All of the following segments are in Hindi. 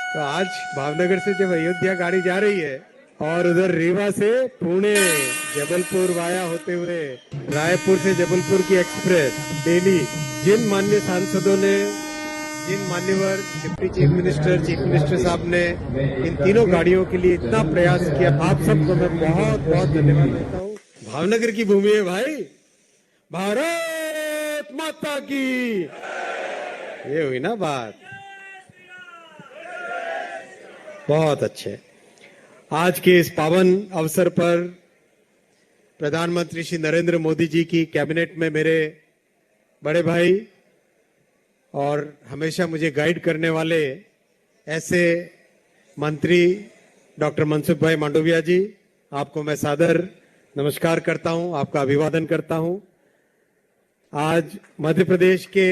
तो आज भावनगर से जब अयोध्या गाड़ी जा रही है और उधर रीवा से पुणे जबलपुर वाया होते हुए रायपुर से जबलपुर की एक्सप्रेस डेली, जिन माननीय सांसदों ने, जिन मान्यवर डिप्टी चीफ मिनिस्टर साहब ने इन तीनों गाड़ियों के लिए इतना प्रयास किया, आप सबको मैं बहुत बहुत धन्यवाद देता हूँ। भावनगर की भूमि है भाई, भारत माता की। ये हुई ना बात, बहुत अच्छे। आज के इस पावन अवसर पर प्रधानमंत्री श्री नरेंद्र मोदी जी की कैबिनेट में मेरे बड़े भाई और हमेशा मुझे गाइड करने वाले ऐसे मंत्री डॉक्टर मनसुख भाई मांडविया जी, आपको मैं सादर नमस्कार करता हूं, आपका अभिवादन करता हूं। आज मध्य प्रदेश के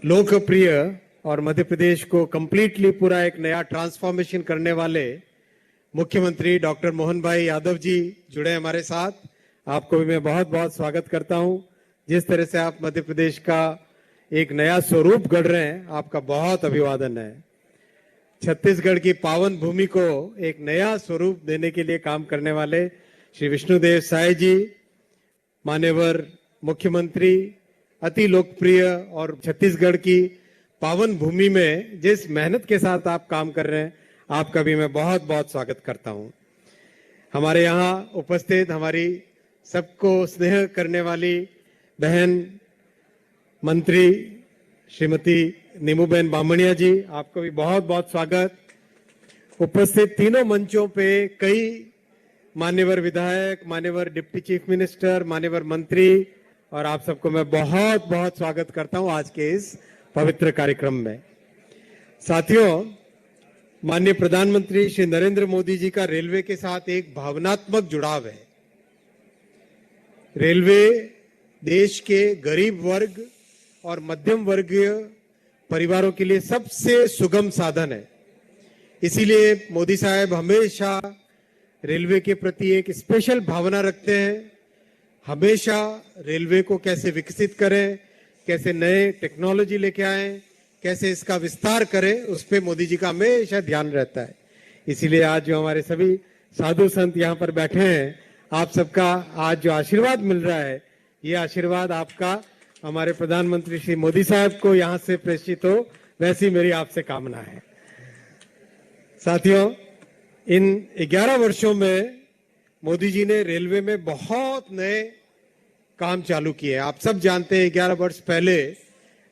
लोकप्रिय और मध्य प्रदेश को कंप्लीटली पूरा एक नया ट्रांसफॉर्मेशन करने वाले मुख्यमंत्री डॉक्टर मोहन भाई यादव जी जुड़े हमारे साथ। आपको भी मैं बहुत बहुत स्वागत करता हूं। जिस तरह से आप मध्य प्रदेश का एक नया स्वरूप गढ़ रहे हैं, आपका बहुत अभिवादन है। छत्तीसगढ़ की पावन भूमि को एक नया स्वरूप देने के लिए काम करने वाले श्री विष्णुदेव साय जी, मान्यवर मुख्यमंत्री, अति लोकप्रिय, और छत्तीसगढ़ की पावन भूमि में जिस मेहनत के साथ आप काम कर रहे हैं, आपका भी मैं बहुत बहुत स्वागत करता हूं। हमारे यहाँ उपस्थित हमारी सबको स्नेह करने वाली बहन मंत्री श्रीमती नीमूबेन बामणिया जी, आपको भी बहुत बहुत स्वागत। उपस्थित तीनों मंचों पे कई मान्यवर विधायक, मान्यवर डिप्टी चीफ मिनिस्टर, मान्यवर मंत्री, और आप सबको मैं बहुत बहुत स्वागत करता हूं आज के इस पवित्र कार्यक्रम में। साथियों, माननीय प्रधानमंत्री श्री नरेंद्र मोदी जी का रेलवे के साथ एक भावनात्मक जुड़ाव है। रेलवे देश के गरीब वर्ग और मध्यम वर्गीय परिवारों के लिए सबसे सुगम साधन है। इसीलिए मोदी साहब हमेशा रेलवे के प्रति एक स्पेशल भावना रखते हैं। हमेशा रेलवे को कैसे विकसित करें, कैसे नए टेक्नोलॉजी लेके आए, कैसे इसका विस्तार करें, उस पे मोदी जी का हमेशा ध्यान रहता है। इसीलिए आज जो हमारे सभी साधु संत यहाँ पर बैठे हैं, आप सबका आज जो आशीर्वाद मिल रहा है, ये आशीर्वाद आपका हमारे प्रधानमंत्री श्री मोदी साहब को यहाँ से प्रेषित हो, वैसी मेरी आपसे कामना है। साथियों, इन 11 वर्षों में मोदी जी ने रेलवे में बहुत नए काम चालू किए। आप सब जानते हैं, 11 वर्ष पहले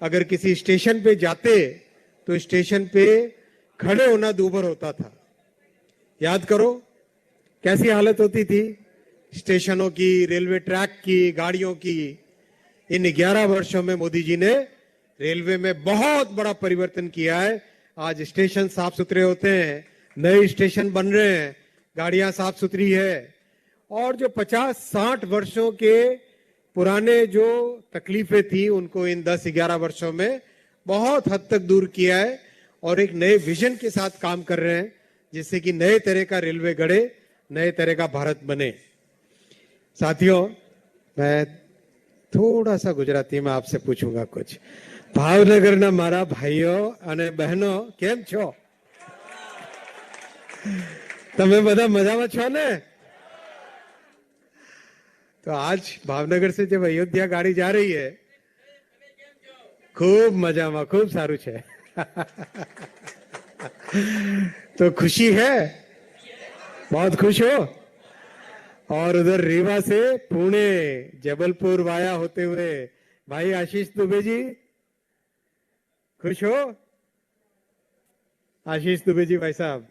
अगर किसी स्टेशन पे जाते तो स्टेशन पे खड़े होना दूभर होता था। याद करो कैसी हालत होती थी स्टेशनों की, रेलवे ट्रैक की, गाड़ियों की। इन 11 वर्षों में मोदी जी ने रेलवे में बहुत बड़ा परिवर्तन किया है। आज स्टेशन साफ सुथरे होते हैं, नए स्टेशन बन रहे हैं, गाड़ियां साफ सुथरी है, और जो 50-60 वर्षों के पुराने जो तकलीफें थी, उनको इन 10-11 वर्षों में बहुत हद तक दूर किया है और एक नए विजन के साथ काम कर रहे हैं, जिससे कि नए तरह का रेलवे गढ़े, नए तरह का भारत बने। साथियों, मैं थोड़ा सा गुजराती में आपसे पूछूंगा कुछ। भावनगर ना मारा भाइयों અને બહેનો કેમ છો? તમે બધા મજામાં છો ને? तो आज भावनगर से जब अयोध्या गाड़ी जा रही है, खूब मजा में, खूब सारू छे। तो खुशी है, बहुत खुश हो। और उधर रीवा से पुणे जबलपुर वाया होते हुए भाई आशीष दुबे जी, खुश हो? आशीष दुबे जी भाई साहब।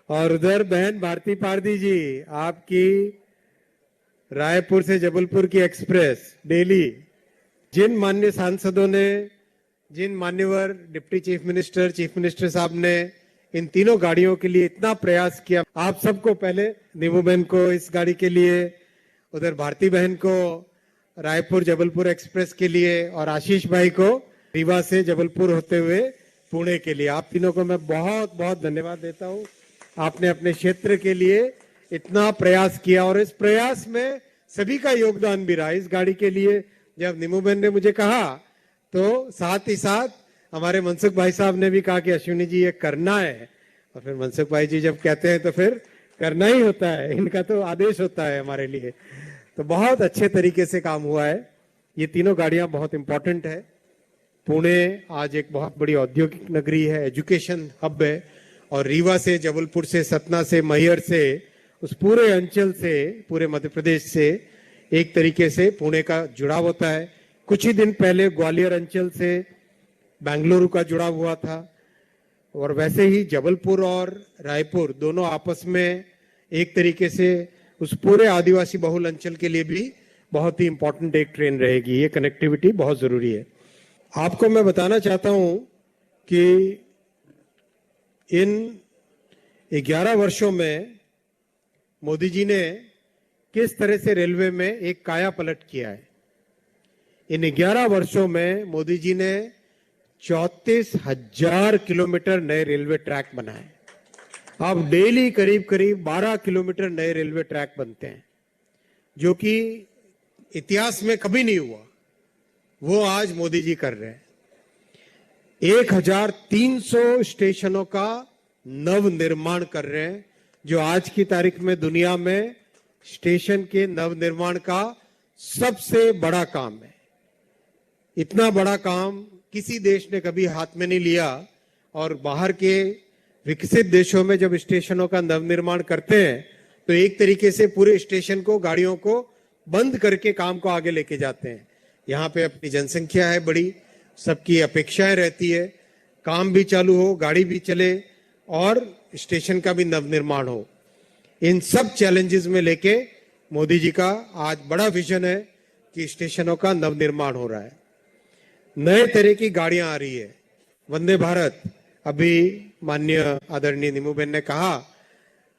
और उधर बहन भारती पारदी जी, आपकी रायपुर से जबलपुर की एक्सप्रेस डेली, जिन माननीय सांसदों ने, जिन मान्यवर डिप्टी चीफ मिनिस्टर साहब ने इन तीनों गाड़ियों के लिए इतना प्रयास किया, आप सबको, पहले नीमू बहन को इस गाड़ी के लिए, उधर भारती बहन को रायपुर जबलपुर एक्सप्रेस के लिए, और आशीष भाई को रीवा से जबलपुर होते हुए पुणे के लिए, आप तीनों को मैं बहुत बहुत धन्यवाद देता हूँ। आपने अपने क्षेत्र के लिए इतना प्रयास किया और इस प्रयास में सभी का योगदान भी रहा। इस गाड़ी के लिए जब नीमू बहन ने मुझे कहा, तो साथ ही साथ हमारे मनसुख भाई साहब ने भी कहा कि अश्विनी जी ये करना है, और फिर मनसुख भाई जी जब कहते हैं तो फिर करना ही होता है, इनका तो आदेश होता है हमारे लिए। तो बहुत अच्छे तरीके से काम हुआ है। ये तीनों गाड़ियां बहुत इंपॉर्टेंट है। पुणे आज एक बहुत बड़ी औद्योगिक नगरी है, एजुकेशन हब है, और रीवा से, जबलपुर से, सतना से, मैहर से, उस पूरे अंचल से, पूरे मध्य प्रदेश से एक तरीके से पुणे का जुड़ाव होता है। कुछ ही दिन पहले ग्वालियर अंचल से बेंगलुरु का जुड़ाव हुआ था, और वैसे ही जबलपुर और रायपुर दोनों आपस में एक तरीके से उस पूरे आदिवासी बहुल अंचल के लिए भी बहुत ही इंपॉर्टेंट एक ट्रेन रहेगी। ये कनेक्टिविटी बहुत जरूरी है। आपको मैं बताना चाहता हूं कि इन 11 वर्षों में मोदी जी ने किस तरह से रेलवे में एक काया पलट किया है। इन 11 वर्षों में मोदी जी ने 34,000 किलोमीटर नए रेलवे ट्रैक बनाए। अब डेली करीब करीब 12 किलोमीटर नए रेलवे ट्रैक बनते हैं, जो कि इतिहास में कभी नहीं हुआ। वो आज मोदी जी कर रहे हैं। 1,300 स्टेशनों का नव निर्माण कर रहे हैं, जो आज की तारीख में दुनिया में स्टेशन के नव निर्माण का सबसे बड़ा काम है। इतना बड़ा काम किसी देश ने कभी हाथ में नहीं लिया, और बाहर के विकसित देशों में जब स्टेशनों का नवनिर्माण करते हैं तो एक तरीके से पूरे स्टेशन को, गाड़ियों को बंद करके काम को आगे लेके जाते हैं। यहाँ पे अपनी जनसंख्या है बड़ी, सबकी अपेक्षाएं रहती है, काम भी चालू हो, गाड़ी भी चले और स्टेशन का भी नवनिर्माण हो। इन सब चैलेंजेस में लेके मोदी जी का आज बड़ा विजन है कि स्टेशनों का नवनिर्माण हो रहा है। नए तरह की गाड़ियां आ रही है। वंदे भारत, अभी माननीय आदरणीय नीमूबेन ने कहा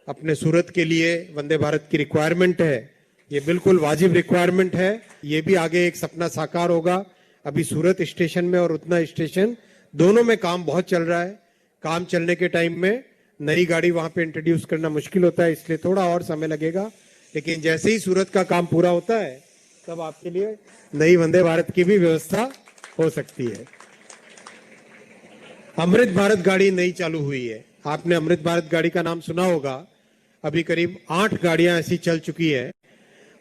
अपने सूरत के लिए वंदे भारत की रिक्वायरमेंट है। ये बिल्कुल वाजिब रिक्वायरमेंट है। ये भी आगे एक सपना साकार होगा। अभी सूरत स्टेशन में और उतना स्टेशन दोनों में काम बहुत चल रहा है। काम चलने के टाइम में नई गाड़ी वहां पे इंट्रोड्यूस करना मुश्किल होता है, इसलिए थोड़ा और समय लगेगा। लेकिन जैसे ही सूरत का काम पूरा होता है तब आपके लिए नई वंदे भारत की भी व्यवस्था हो सकती है। अमृत भारत गाड़ी नई चालू हुई है। आपने अमृत भारत गाड़ी का नाम सुना होगा। अभी करीब 8 गाड़ियां ऐसी चल चुकी है।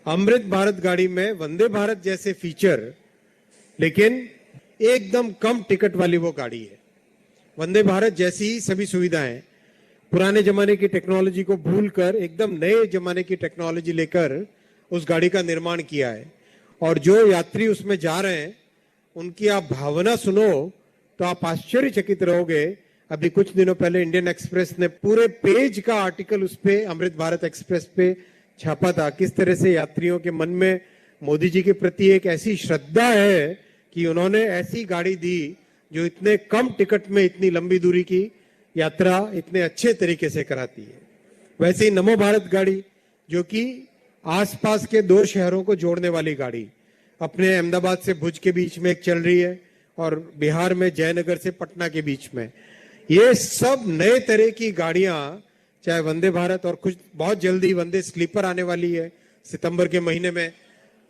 अमृत भारत गाड़ी में वंदे भारत जैसे फीचर, लेकिन एकदम कम टिकट वाली वो गाड़ी है। वंदे भारत जैसी ही सभी सुविधाएं, पुराने जमाने की टेक्नोलॉजी को भूलकर एकदम नए जमाने की टेक्नोलॉजी लेकर उस गाड़ी का निर्माण किया है। और जो यात्री उसमें जा रहे हैं उनकी आप भावना सुनो तो आप आश्चर्यचकित रहोगे। अभी कुछ दिनों पहले इंडियन एक्सप्रेस ने पूरे पेज का आर्टिकल उस पे, अमृत भारत एक्सप्रेस पे छापा था। किस तरह से यात्रियों के मन में मोदी जी के प्रति एक ऐसी श्रद्धा है कि उन्होंने ऐसी गाड़ी दी जो इतने कम टिकट में इतनी लंबी दूरी की यात्रा इतने अच्छे तरीके से कराती है। वैसे ही नमो भारत गाड़ी, जो कि आसपास के 2 शहरों को जोड़ने वाली गाड़ी, अपने अहमदाबाद से भुज के बीच में एक चल रही है और बिहार में जयनगर से पटना के बीच में। ये सब नए तरह की गाड़ियां, चाहे वंदे भारत और कुछ बहुत जल्दी वंदे स्लीपर आने वाली है सितंबर के महीने में।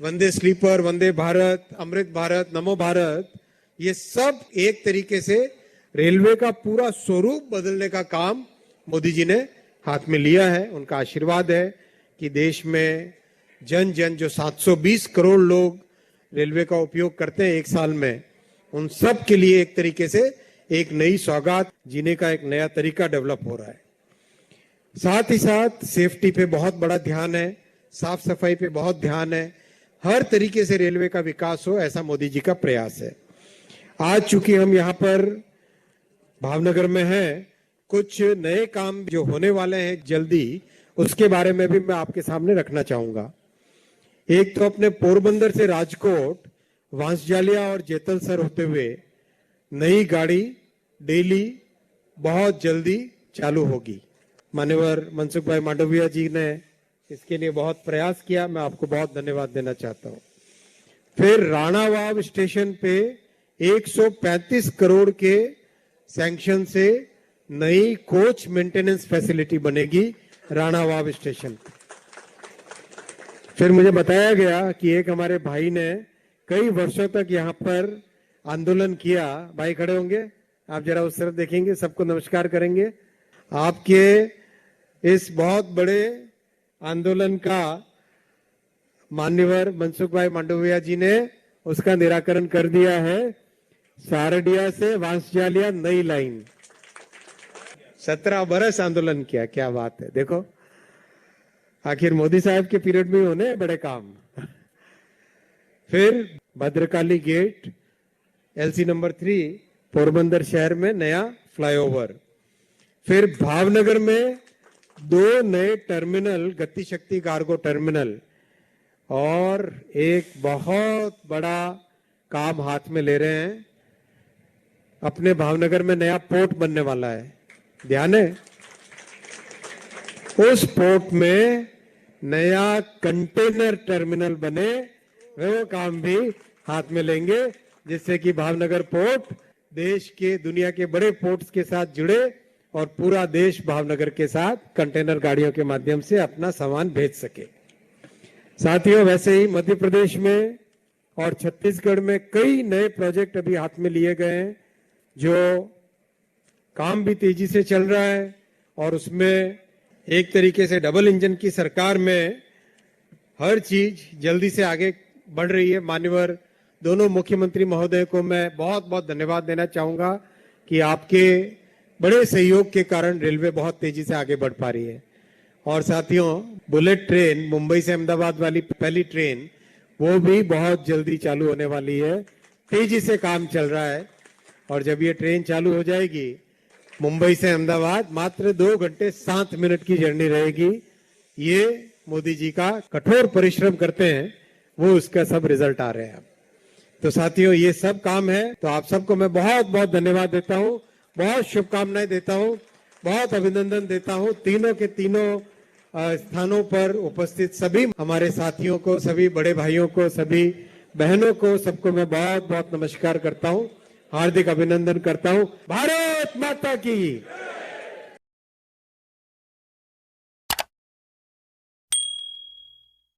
वंदे स्लीपर, वंदे भारत, अमृत भारत, नमो भारत, ये सब एक तरीके से रेलवे का पूरा स्वरूप बदलने का काम मोदी जी ने हाथ में लिया है। उनका आशीर्वाद है कि देश में जन जन जो 720 करोड़ लोग रेलवे का उपयोग करते हैं एक साल में, उन सब के लिए एक तरीके से एक नई सौगात, जीने का एक नया तरीका डेवलप हो रहा है। साथ ही साथ सेफ्टी पे बहुत बड़ा ध्यान है, साफ सफाई पे बहुत ध्यान है। हर तरीके से रेलवे का विकास हो, ऐसा मोदी जी का प्रयास है। आज चूंकि हम यहाँ पर भावनगर में हैं, कुछ नए काम जो होने वाले हैं जल्दी, उसके बारे में भी मैं आपके सामने रखना चाहूंगा। एक तो अपने पोरबंदर से राजकोट, वांसजालिया और जेतलसर होते हुए नई गाड़ी डेली बहुत जल्दी चालू होगी। मान्यवर मनसुख भाई मांडविया जी ने इसके लिए बहुत प्रयास किया, मैं आपको बहुत धन्यवाद देना चाहता हूं। फिर राणावाव स्टेशन पे 135 करोड़ के सैंक्शन से नई कोच मेंटेनेंस फैसिलिटी बनेगी राणावाव स्टेशन। फिर मुझे बताया गया कि एक हमारे भाई ने कई वर्षों तक यहाँ पर आंदोलन किया, भाई खड़े होंगे, आप जरा उस तरफ देखेंगे, सबको नमस्कार करेंगे। आपके इस बहुत बड़े आंदोलन का मान्यवर मनसुख भाई मांडविया जी ने उसका निराकरण कर दिया है। सारडिया से वांसजालिया नई लाइन, 17 बरस आंदोलन किया, क्या बात है। देखो आखिर मोदी साहब के पीरियड में होने बड़े काम। फिर Bhadrakali gate, LC number 3 Porbandar शहर में नया फ्लाईओवर, फिर भावनगर में 2 नए टर्मिनल, गति शक्ति कार्गो टर्मिनल, और एक बहुत बड़ा काम हाथ में ले रहे हैं। अपने भावनगर में नया पोर्ट बनने वाला है, ध्यान है। उस पोर्ट में नया कंटेनर टर्मिनल बने, वो काम भी हाथ में लेंगे, जिससे कि भावनगर पोर्ट देश के, दुनिया के बड़े पोर्ट्स के साथ जुड़े और पूरा देश भावनगर के साथ कंटेनर गाड़ियों के माध्यम से अपना सामान भेज सके। साथियों, वैसे ही मध्य प्रदेश में और छत्तीसगढ़ में कई नए प्रोजेक्ट अभी हाथ में लिए गए हैं, जो काम भी तेजी से चल रहा है। और उसमें एक तरीके से डबल इंजन की सरकार में हर चीज जल्दी से आगे बढ़ रही है। मान्यवर दोनों मुख्यमंत्री महोदय को मैं बहुत बहुत धन्यवाद देना चाहूंगा कि आपके बड़े सहयोग के कारण रेलवे बहुत तेजी से आगे बढ़ पा रही है। और साथियों, बुलेट ट्रेन, मुंबई से अहमदाबाद वाली पहली ट्रेन, वो भी बहुत जल्दी चालू होने वाली है। तेजी से काम चल रहा है और जब ये ट्रेन चालू हो जाएगी, मुंबई से अहमदाबाद मात्र 2 घंटे 7 मिनट की जर्नी रहेगी। ये मोदी जी का कठोर परिश्रम करते हैं, वो उसका सब रिजल्ट आ रहे हैं। तो साथियों, ये सब काम है। तो आप सबको मैं बहुत बहुत धन्यवाद देता हूँ, बहुत शुभकामनाएं देता हूँ, बहुत अभिनंदन देता हूँ। तीनों के तीनों स्थानों पर उपस्थित सभी हमारे साथियों को, सभी बड़े भाइयों को, सभी बहनों को, सबको मैं बहुत बहुत नमस्कार करता हूँ, हार्दिक अभिनंदन करता हूँ। भारत माता की।